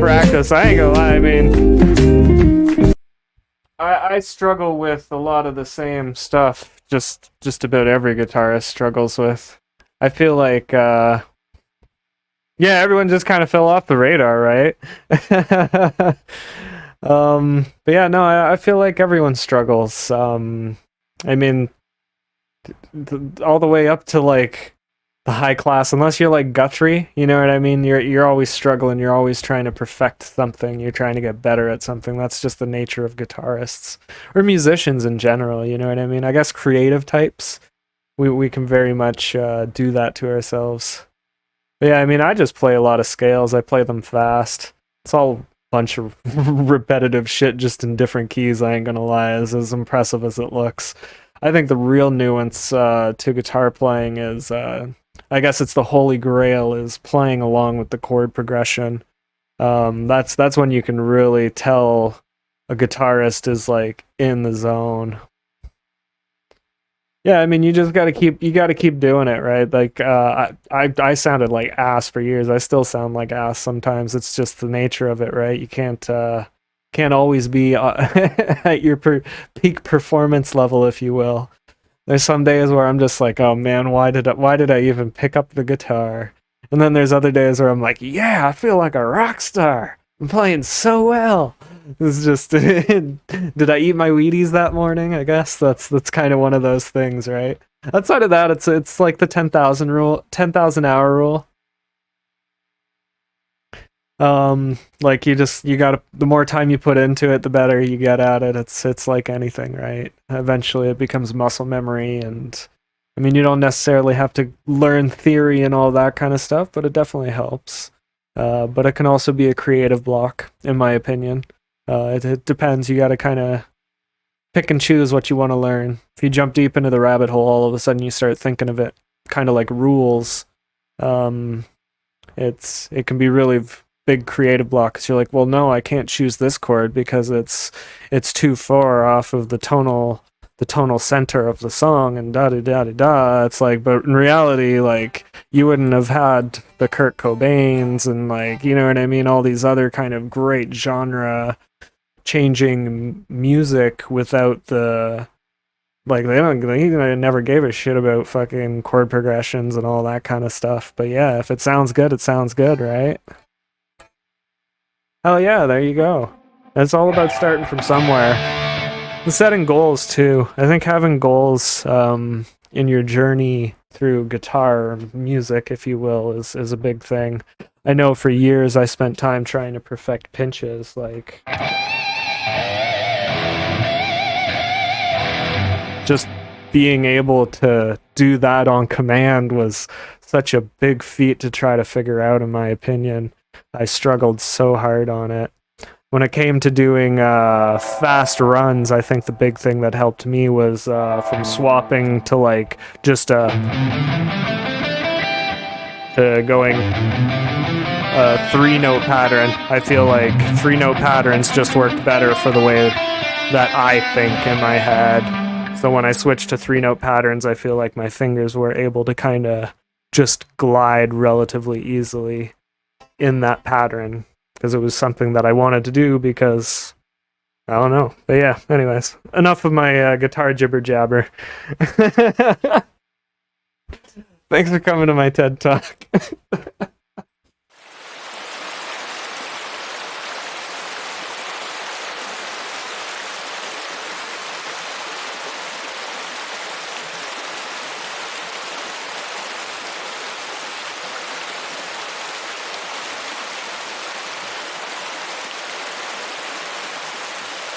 practice. I ain't gonna lie. I mean, I struggle with a lot of the same stuff. Just about every guitarist struggles with. I feel like, yeah, everyone just kind of fell off the radar, right? But yeah, no, I feel like everyone struggles. I mean, all the way up to like the high class, unless you're like Guthrie, you know what I mean? You're always struggling, you're always trying to perfect something, you're trying to get better at something. That's just the nature of guitarists or musicians in general, you know what I mean? I guess creative types, we can very much do that to ourselves. But yeah, I mean, I just play a lot of scales. I play them fast. It's all a bunch of repetitive shit just in different keys, I ain't gonna lie, as impressive as it looks. I think the real nuance to guitar playing is, I guess it's the holy grail, is playing along with the chord progression. That's when you can really tell a guitarist is like in the zone. Yeah, I mean, you just gotta keep doing it, right? Like, I sounded like ass for years. I still sound like ass sometimes. It's just the nature of it, right? You can't always be at your peak performance level, if you will. There's some days where I'm just like, oh man, why did I even pick up the guitar? And then there's other days where I'm like, yeah, I feel like a rock star. I'm playing so well. It's just, did I eat my Wheaties that morning? I guess that's kind of one of those things, right? Outside of that, it's like the 10,000 rule, 10,000 hour rule. Like you gotta, the more time you put into it, the better you get at it. It's like anything, right? Eventually it becomes muscle memory, and I mean, you don't necessarily have to learn theory and all that kind of stuff, but it definitely helps. But it can also be a creative block, in my opinion. It depends. You gotta kind of pick and choose what you want to learn. If you jump deep into the rabbit hole, all of a sudden you start thinking of it kind of like rules. It can be really big creative block, because you're like, well, no, I can't choose this chord because it's too far off of the tonal center of the song, and da da da da da. It's like, but in reality, like, you wouldn't have had the Kurt Cobains and, like, you know what I mean, all these other kind of great genre changing music without the, like, they never gave a shit about fucking chord progressions and all that kind of stuff. But yeah, if it sounds good, it sounds good, right? Hell yeah, there you go. It's all about starting from somewhere. And setting goals too. I think having goals in your journey through guitar or music, if you will, is a big thing. I know for years I spent time trying to perfect pinches, like just being able to do that on command was such a big feat to try to figure out, in my opinion. I struggled so hard on it. When it came to doing fast runs, I think the big thing that helped me was from swapping to like just to going a 3-note pattern. I feel like 3-note patterns just worked better for the way that I think in my head. So when I switched to 3-note patterns, I feel like my fingers were able to kind of just glide relatively easily in that pattern, because it was something that I wanted to do, because I don't know. But yeah, anyways, enough of my guitar jibber jabber. Thanks for coming to my TED Talk.